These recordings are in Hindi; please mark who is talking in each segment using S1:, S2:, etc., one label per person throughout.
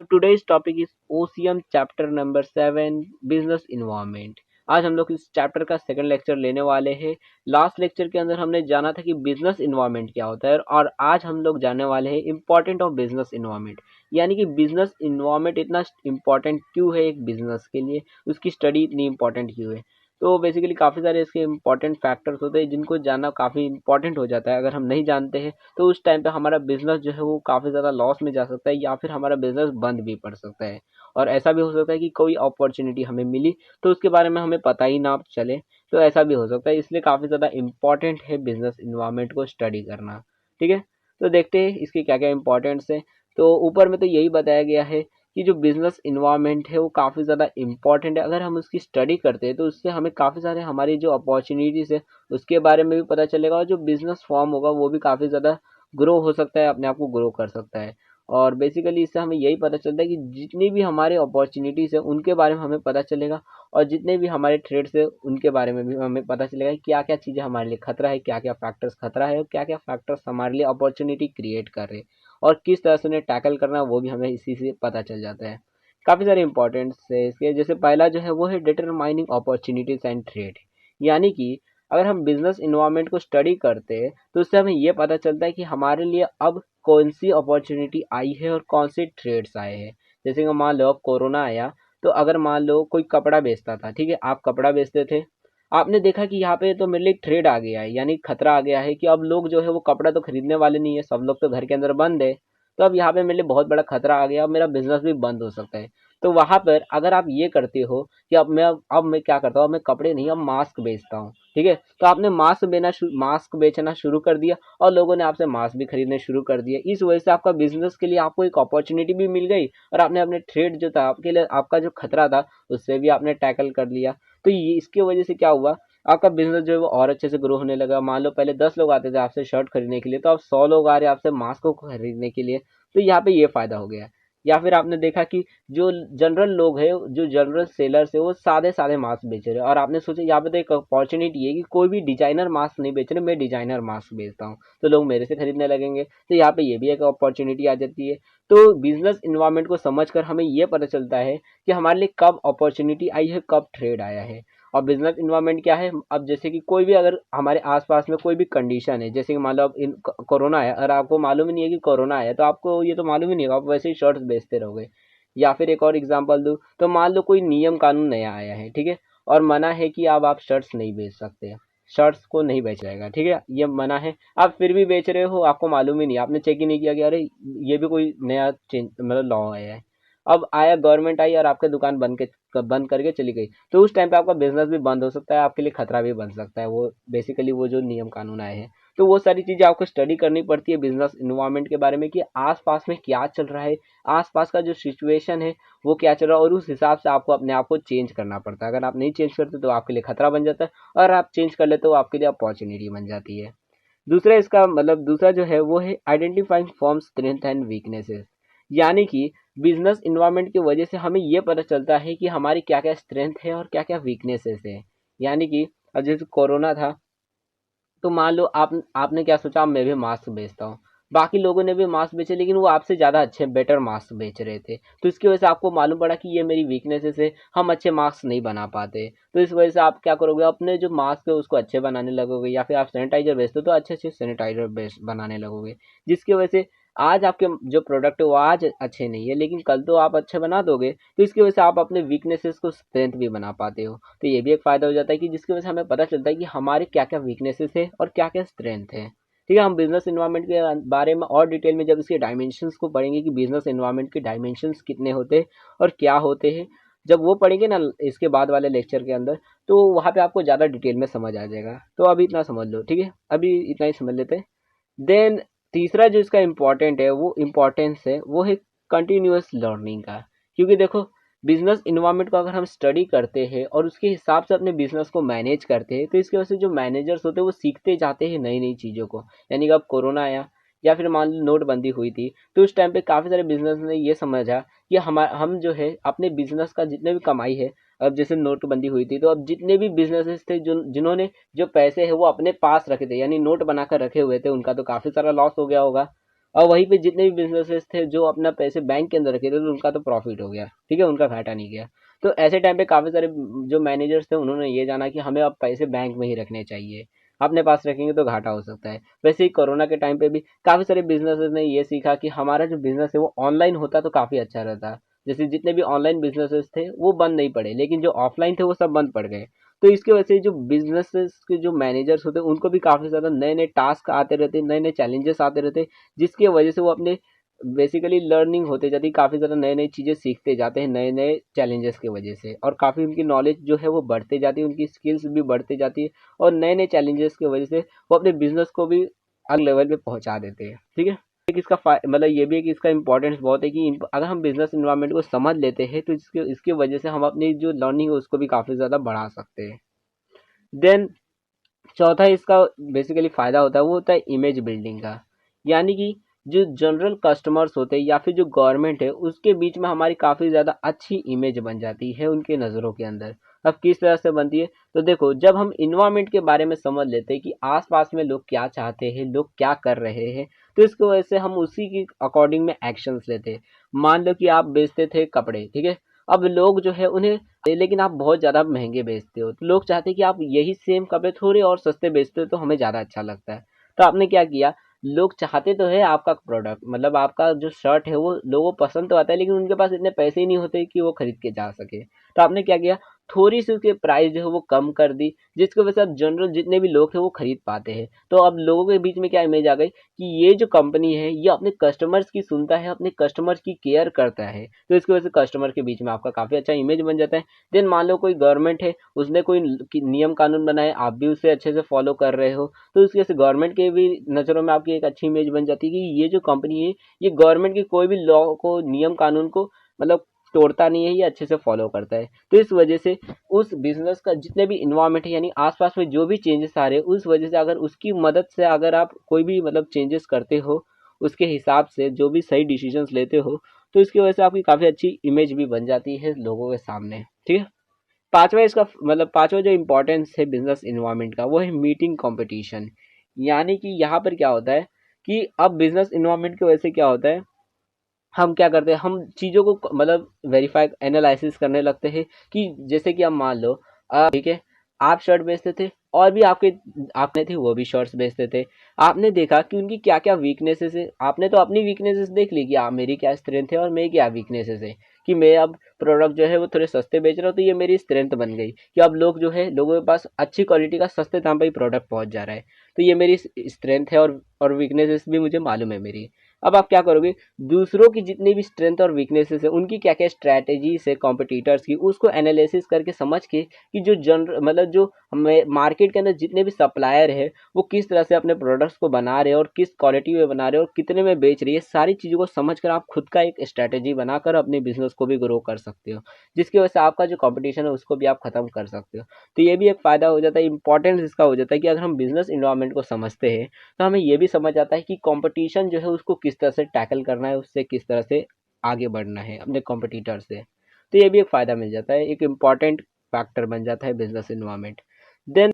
S1: Today's topic is OCM chapter number 7 business environment. आज हम लोग इस चैप्टर का सेकंड लेक्चर लेने वाले हैं। लास्ट लेक्चर के अंदर हमने जाना था कि बिजनेस इन्वायरमेंट क्या होता है और आज हम लोग जानने वाले हैं इम्पोर्टेंट ऑफ बिजनेस इन्वायरमेंट, यानी कि बिजनेस इन्वायरमेंट इतना इम्पोर्टेंट क्यों है एक बिजनेस के लिए, उसकी स्टडी इतनी इम्पोर्टेंट क्यों है। तो बेसिकली काफ़ी सारे इसके इम्पोर्टेंट फैक्टर्स होते हैं जिनको जानना काफ़ी इंपॉर्टेंट हो जाता है। अगर हम नहीं जानते हैं तो उस टाइम पे हमारा बिजनेस जो है वो काफ़ी ज़्यादा लॉस में जा सकता है या फिर हमारा बिजनेस बंद भी पड़ सकता है। और ऐसा भी हो सकता है कि कोई अपॉर्चुनिटी हमें मिली तो उसके बारे में हमें पता ही ना चले, तो ऐसा भी हो सकता है। इसलिए काफ़ी ज़्यादा इम्पॉर्टेंट है बिजनेस इन्वायरमेंट को स्टडी करना। ठीक है, तो देखते हैं इसके क्या क्या इंपॉर्टेंट्स है। तो ऊपर में तो यही बताया गया है कि जो बिजनेस इन्वायरमेंट है वो काफ़ी ज़्यादा इम्पॉर्टेंट है। अगर हम उसकी स्टडी करते हैं तो उससे हमें काफ़ी सारे हमारी जो अपॉर्चुनिटीज़ है उसके बारे में भी पता चलेगा और जो बिजनेस फॉर्म होगा वो भी काफ़ी ज़्यादा ग्रो हो सकता है, अपने आप को ग्रो कर सकता है। और बेसिकली इससे हमें यही पता चलता है कि जितनी भी हमारे अपॉर्चुनिटीज़ है उनके बारे में हमें पता चलेगा और जितने भी हमारे ट्रेड्स है उनके बारे में भी हमें पता चलेगा कि क्या क्या चीज़ें हमारे लिए खतरा है, क्या क्या फैक्टर्स खतरा है और क्या क्या फैक्टर्स हमारे लिए अपॉर्चुनिटी क्रिएट कर रहे हैं और किस तरह से उन्हें टैकल करना है वो भी हमें इसी से पता चल जाता है। काफ़ी सारे इंपॉर्टेंट्स है इसके। जैसे पहला जो है वो है डिटरमाइनिंग अपॉर्चुनिटीज एंड ट्रेड, यानी कि अगर हम बिजनेस इन्वायरमेंट को स्टडी करते हैं तो उससे हमें ये पता चलता है कि हमारे लिए अब कौन सी अपॉर्चुनिटी आई है और कौन से ट्रेड्स आए हैं। जैसे कि मान लो अब कोरोना आया, तो अगर मान लो कोई कपड़ा बेचता था, ठीक है, आप कपड़ा बेचते थे, आपने देखा कि यहाँ पे तो मेरे लिए ट्रेड आ गया है, यानी खतरा आ गया है कि अब लोग जो है वो कपड़ा तो खरीदने वाले नहीं है, सब लोग तो घर के अंदर बंद है। तो अब यहाँ पे मेरे लिए बहुत बड़ा खतरा आ गया, अब मेरा बिजनेस भी बंद हो सकता है। तो वहां पर अगर आप ये करते हो कि अब मैं क्या करता हूँ, अब मैं कपड़े नहीं, अब मास्क बेचता हूँ, ठीक है, तो आपने मास्क बेचना शुरू कर दिया और लोगों ने आपसे मास्क भी खरीदने शुरू कर दिया। इस वजह से आपका बिजनेस के लिए आपको एक अपॉर्चुनिटी भी मिल गई और आपने अपने ट्रेड जो था आपके लिए, आपका जो खतरा था उससे भी आपने टैकल कर लिया। तो ये इसकी वजह से क्या हुआ, आपका बिजनेस जो है वो और अच्छे से ग्रो होने लगा। मान लो पहले 10 लोग आते थे आपसे शर्ट खरीदने के लिए, तो अब 100 लोग आ रहे हैं आपसे मास्क को खरीदने के लिए। तो यहाँ पे ये फायदा हो गया। या फिर आपने देखा कि जो जनरल लोग हैं, जो जनरल सेलर्स है, वो सादे सादे मास्क बेच रहे हैं और आपने सोचा यहाँ पे तो एक अपॉर्चुनिटी है कि कोई भी डिजाइनर मास्क नहीं बेच रहे, मैं डिजाइनर मास्क बेचता हूँ, तो लोग मेरे से खरीदने लगेंगे। तो यहाँ पे ये भी एक अपॉर्चुनिटी आ जाती है। तो बिजनेस इन्वायरमेंट को समझकर हमें ये पता चलता है कि हमारे लिए कब अपॉर्चुनिटी आई है, कब ट्रेड आया है। और बिजनेस इन्वायरमेंट क्या है, अब जैसे कि कोई भी अगर हमारे आसपास में कोई भी कंडीशन है, जैसे कि मान लो अब इन कोरोना है और आपको मालूम ही नहीं है कि कोरोना है, तो आपको ये तो मालूम ही नहीं होगा, आप वैसे ही शर्ट्स बेचते रहोगे। या फिर एक और एग्जांपल दूं, तो मान लो कोई नियम कानून नया आया है, ठीक है, और मना है कि अब आप शर्ट्स नहीं बेच सकते, शर्ट्स को नहीं बेच जाएगा, ठीक है, ये मना है, आप फिर भी बेच रहे हो, आपको मालूम ही नहीं, आपने चेक ही नहीं किया कि अरे ये भी कोई नया चेंज मतलब लॉ आया है। अब आया, गवर्नमेंट आई और आपके दुकान बंद करके चली गई, तो उस टाइम पे आपका बिजनेस भी बंद हो सकता है, आपके लिए खतरा भी बन सकता है, वो बेसिकली वो जो नियम कानून आए हैं। तो वो सारी चीजें आपको स्टडी करनी पड़ती है बिजनेस इन्वायरमेंट के बारे में कि आसपास में क्या चल रहा है, आसपास का जो सिचुएशन है वो क्या चल रहा है, और उस हिसाब से आपको अपने आप को चेंज करना पड़ता है। अगर आप नहीं चेंज करते तो आपके लिए खतरा बन जाता है, और आप चेंज कर लेते तो आपके लिए अपॉर्चुनिटी बन जाती है। दूसरा इसका मतलब दूसरा जो है वो है identifying form strength and weaknesses, यानी कि बिजनेस इन्वायरमेंट की वजह से हमें ये पता चलता है कि हमारी क्या क्या स्ट्रेंथ है और क्या क्या वीकनेसेस है। यानी कि अब जैसे कोरोना था, तो मान लो आपने क्या सोचा, अब मैं भी मास्क बेचता हूँ, बाकी लोगों ने भी मास्क बेचे लेकिन वो आपसे ज़्यादा अच्छे बेटर मास्क बेच रहे थे, तो इसकी वजह से आपको मालूम पड़ा कि ये मेरी वीकनेसेस है, हम अच्छे मास्क नहीं बना पाते। तो इस वजह से आप क्या करोगे, अपने जो मास्क है उसको अच्छे बनाने लगोगे, या फिर आप सैनिटाइजर बेचते हो तो अच्छे अच्छे सैनिटाइजर बेच बनाने लगोगे, जिसकी वजह से आज आपके जो प्रोडक्ट है वो आज अच्छे नहीं है लेकिन कल तो आप अच्छे बना दोगे, तो इसकी वजह से आप अपने वीकनेसेस को स्ट्रेंथ भी बना पाते हो। तो ये भी एक फायदा हो जाता है कि जिसकी वजह से हमें पता चलता है कि हमारे क्या क्या वीकनेसेस है और क्या क्या स्ट्रेंथ है। ठीक है, हम बिजनेस इन्वायरमेंट के बारे में और डिटेल में जब इसके डायमेंशंस को पढ़ेंगे कि बिजनेस इन्वायरमेंट के डायमेंशंस कितने होते हैं और क्या होते हैं, जब वो पढ़ेंगे ना इसके बाद वाले लेक्चर के अंदर, तो वहाँ पे आपको ज़्यादा डिटेल में समझ आ जाएगा। तो अभी इतना समझ लो, ठीक है, अभी इतना ही समझ लेते हैं। देन तीसरा जो इसका इम्पोर्टेंट है, वो इम्पोर्टेंस है, वो है कंटिन्यूअस लर्निंग का। क्योंकि देखो, बिजनेस इन्वायरमेंट को अगर हम स्टडी करते हैं और उसके हिसाब से अपने बिजनेस को मैनेज करते हैं, तो इसकी वजह से जो मैनेजर्स होते हैं वो सीखते जाते हैं नई नई चीज़ों को। यानी कि अब कोरोना आया या फिर मान लो नोटबंदी हुई थी, तो उस टाइम पे काफ़ी सारे बिजनेस ने ये समझा कि हम जो है अपने बिजनेस का जितने भी कमाई है, अब जैसे नोटबंदी हुई थी तो अब जितने भी बिजनेसेस थे जो जिन्होंने जो पैसे है वो अपने पास रखे थे, यानी नोट बनाकर रखे हुए थे, उनका तो काफी सारा लॉस हो गया होगा। और वहीं पे जितने भी बिजनेसेस थे जो अपना पैसे बैंक के अंदर रखे थे तो उनका तो प्रॉफिट हो गया, ठीक है, उनका घाटा नहीं गया। तो ऐसे टाइम पे काफी सारे जो मैनेजर्स थे उन्होंने ये जाना कि हमें अब पैसे बैंक में ही रखने चाहिए, अपने पास रखेंगे तो घाटा हो सकता है। वैसे ही कोरोना के टाइम पे भी काफी सारे बिजनेसेस ने ये सीखा कि हमारा जो बिजनेस है वो ऑनलाइन होता तो काफी अच्छा रहता। जैसे जितने भी ऑनलाइन बिजनेसेस थे वो बंद नहीं पड़े, लेकिन जो ऑफलाइन थे वो सब बंद पड़ गए। तो इसकी वजह से जो बिजनेसेस के जो मैनेजर्स होते हैं उनको भी काफी ज्यादा नए नए टास्क आते रहते, नए नए चैलेंजेस आते रहते, जिसकी वजह से वो अपने बेसिकली लर्निंग होते जाती है, काफी ज्यादा नए नई चीजें सीखते जाते हैं नए नए चैलेंजेस की वजह से, और काफी उनकी नॉलेज जो है वो बढ़ते जाती है, उनकी स्किल्स भी बढ़ते जाती है, और नए नए चैलेंजेस की वजह से वो अपने बिजनेस को भी अलग लेवल पे पहुंचा देते हैं, ठीक है। एक इसका मतलब ये भी है कि इसका इंपॉर्टेंस बहुत है कि अगर हम बिजनेस इन्वायरमेंट को समझ लेते हैं तो इसकी वजह से हम अपनी जो लर्निंग है उसको भी काफी ज्यादा बढ़ा सकते हैं। देन चौथा इसका बेसिकली फायदा होता है वो होता है इमेज बिल्डिंग का। यानी कि जो जनरल कस्टमर्स होते हैं या फिर जो गवर्नमेंट है उसके बीच में हमारी काफ़ी ज़्यादा अच्छी इमेज बन जाती है उनके नज़रों के अंदर। अब किस तरह से बनती है, तो देखो जब हम इन्वायरमेंट के बारे में समझ लेते हैं कि आसपास में लोग क्या चाहते हैं, लोग क्या कर रहे हैं, तो इसकी वजह से हम उसी की अकॉर्डिंग में एक्शंस लेते हैं। मान लो कि आप बेचते थे कपड़े, ठीक है, अब लोग जो है उन्हें, लेकिन आप बहुत ज़्यादा महंगे बेचते हो तो लोग चाहते हैं कि आप यही सेम कपड़े थोड़े और सस्ते बेचते हो तो हमें ज़्यादा अच्छा लगता है। तो आपने क्या किया, लोग चाहते तो है आपका प्रोडक्ट, मतलब आपका जो शर्ट है वो लोगों को पसंद तो आता है, लेकिन उनके पास इतने पैसे ही नहीं होते कि वो खरीद के जा सके। तो आपने क्या किया, थोड़ी सी उसकी प्राइस जो है वो कम कर दी, जिसकी वजह से अब जनरल जितने भी लोग हैं वो खरीद पाते हैं। तो अब लोगों के बीच में क्या इमेज आ गई कि ये जो कंपनी है ये अपने कस्टमर्स की सुनता है, अपने कस्टमर्स की केयर करता है, तो इसकी वजह से कस्टमर के बीच में आपका काफी अच्छा इमेज बन जाता है। देन मान लो कोई गवर्नमेंट है, उसने कोई नियम कानून बनाए, आप भी उसे अच्छे से फॉलो कर रहे हो, तो इसकी वजह से गवर्नमेंट के भी नज़रों में आपकी एक अच्छी इमेज बन जाती है कि ये जो कंपनी है ये गवर्नमेंट की कोई भी लॉ को, नियम कानून को मतलब तोड़ता नहीं है, ये अच्छे से फॉलो करता है। तो इस वजह से उस बिजनेस का जितने भी इन्वायरमेंट है यानी आसपास में जो भी चेंजेस आ रहे हैं उस वजह से अगर उसकी मदद से अगर आप कोई भी मतलब चेंजेस करते हो, उसके हिसाब से जो भी सही डिसीजंस लेते हो, तो इसकी वजह से आपकी काफ़ी अच्छी इमेज भी बन जाती है लोगों के सामने, ठीक है। पांचवा इसका मतलब पांचवा जो इम्पोर्टेंस है बिजनेस इन्वायरमेंट का वो है मीटिंग कंपटीशन। यानी कि यहाँ पर क्या होता है कि अब बिजनेस इन्वायरमेंट की वजह से क्या होता है, हम क्या करते हैं, हम चीज़ों को मतलब वेरीफाई एनालिसिस करने लगते हैं कि जैसे कि अब मान लो ठीक है, आप शर्ट बेचते थे और भी आपके आपने थे वो भी शर्ट्स बेचते थे, आपने देखा कि उनकी क्या क्या वीकनेसेस है, आपने तो अपनी वीकनेसेस देख ली कि आप मेरी क्या स्ट्रेंथ है और मेरी क्या वीकनेसेस है, कि मैं अब प्रोडक्ट जो है वो थोड़े सस्ते बेच रहा हूँ तो ये मेरी स्ट्रेंथ बन गई कि अब लोग जो है लोगों के पास अच्छी क्वालिटी का सस्ते दाम पर ही प्रोडक्ट पहुंच जा रहा है, तो ये मेरी स्ट्रेंथ है और वीकनेसेस भी मुझे मालूम है मेरी। अब आप क्या करोगे, दूसरों की जितनी भी स्ट्रेंथ और वीकनेसेस है उनकी क्या क्या स्ट्रैटेजीज है कॉम्पिटिटर्स की, उसको एनालिसिस करके समझ के कि जो जनरल मतलब जो हमें मार्केट के अंदर जितने भी सप्लायर है वो किस तरह से अपने प्रोडक्ट्स को बना रहे हैं और किस क्वालिटी में बना रहे हैं और कितने में बेच रही है, सारी चीज़ों को समझ कर आप खुद का एक स्ट्रैटेजी बनाकर अपने बिजनेस को भी ग्रो कर सकते हो, जिसकी वजह से आपका जो कॉम्पिटिशन है उसको भी आप खत्म कर सकते हो। तो ये भी एक फ़ायदा हो जाता है, इंपॉर्टेंस इसका हो जाता है कि अगर हम बिजनेस इन्वायरमेंट को समझते हैं तो हमें ये भी समझ आता है कि कंपटीशन जो है उसको किस तरह से टैकल करना है, उससे किस तरह से आगे बढ़ना है अपने कॉम्पिटिटर से। तो ये भी एक फ़ायदा मिल जाता है, एक इम्पॉर्टेंट फैक्टर बन जाता है business environment. Then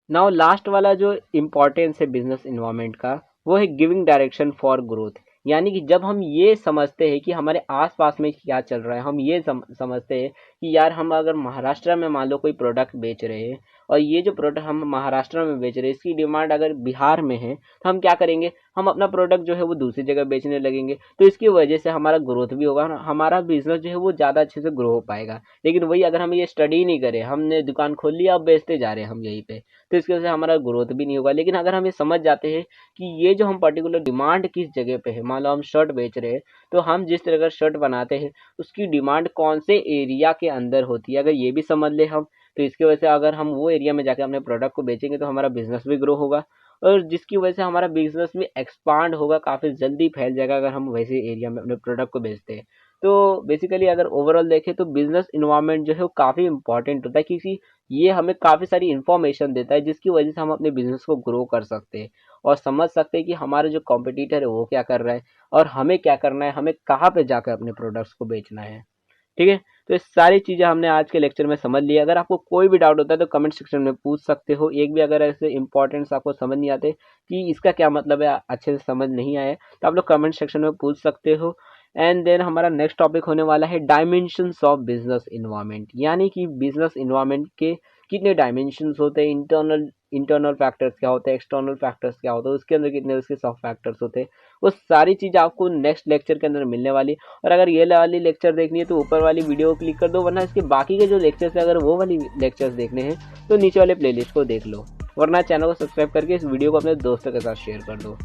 S1: now last वाला जो इम्पोर्टेंस है बिजनेस इन्वायरमेंट का वो है गिविंग डायरेक्शन फॉर ग्रोथ। यानी कि जब हम ये समझते हैं कि हमारे आसपास में क्या चल रहा है, हम ये समझते हैं कि यार हम अगर महाराष्ट्र में मान लो कोई प्रोडक्ट बेच रहे हैं और ये जो प्रोडक्ट हम महाराष्ट्र में बेच रहे हैं इसकी डिमांड अगर बिहार में है तो हम क्या करेंगे, हम अपना प्रोडक्ट जो है वो दूसरी जगह बेचने लगेंगे, तो इसकी वजह से हमारा ग्रोथ भी होगा, हमारा बिजनेस जो है वो ज़्यादा अच्छे से ग्रो हो पाएगा। लेकिन वही अगर हम ये स्टडी नहीं करें, हमने दुकान खोल लिया अब बेचते जा रहे हैं हम यहीं पे, तो इसकी वजह से हमारा ग्रोथ भी नहीं होगा। लेकिन अगर हम ये समझ जाते हैं कि ये जो हम पर्टिकुलर डिमांड किस जगह पे है, मान लो हम शर्ट बेच रहे हैं तो हम जिस तरह का शर्ट बनाते हैं उसकी डिमांड कौन से एरिया के अंदर होती है, अगर ये भी समझ ले हम, तो इसकी वजह से अगर हम वो एरिया में जाकर अपने प्रोडक्ट को बेचेंगे तो हमारा बिजनेस भी ग्रो होगा, और जिसकी वजह से हमारा बिजनेस भी एक्सपांड होगा, काफ़ी जल्दी फैल जाएगा अगर हम वैसे एरिया में अपने प्रोडक्ट को बेचते हैं। तो बेसिकली अगर ओवरऑल देखें तो बिजनेस इन्वायरमेंट जो है वो काफ़ी इंपॉर्टेंट होता है, क्योंकि ये हमें काफ़ी सारी इन्फॉर्मेशन देता है जिसकी वजह से हम अपने बिजनेस को ग्रो कर सकते हैं और समझ सकते हैं कि हमारा जो कॉम्पिटिटर है वो क्या कर रहा है और हमें क्या करना है, हमें कहाँ पे जाकर अपने प्रोडक्ट्स को बेचना है। ठीक है। तो ये सारी चीज़ें हमने आज के लेक्चर में समझ लिया। अगर आपको कोई भी डाउट होता है तो कमेंट सेक्शन में पूछ सकते हो। एक भी अगर ऐसे इंपॉर्टेंट्स आपको समझ नहीं आते कि इसका क्या मतलब है, अच्छे से समझ नहीं आए, तो आप लोग कमेंट सेक्शन में पूछ सकते हो। एंड देन हमारा नेक्स्ट टॉपिक होने वाला है डायमेंशंस ऑफ बिजनेस इन्वायरमेंट, यानी कि बिजनेस इन्वायरमेंट के कितने डायमेंशंस होते हैं, इंटरनल इंटरनल फैक्टर्स क्या होते हैं, एक्सटर्नल फैक्टर्स क्या होते हैं, उसके अंदर कितने उसके सब फैक्टर्स होते हैं। वो सारी चीज़ आपको नेक्स्ट लेक्चर के अंदर मिलने वाली। और अगर ये वाली लेक्चर देखनी है तो ऊपर वाली वीडियो को क्लिक कर दो, वरना इसके बाकी के जो लेक्चर्स है अगर वो वाली लेक्चर्स देखने हैं तो नीचे वाले प्लेलिस्ट को देख लो, वरना चैनल को सब्सक्राइब करके इस वीडियो को अपने दोस्तों के साथ शेयर कर दो।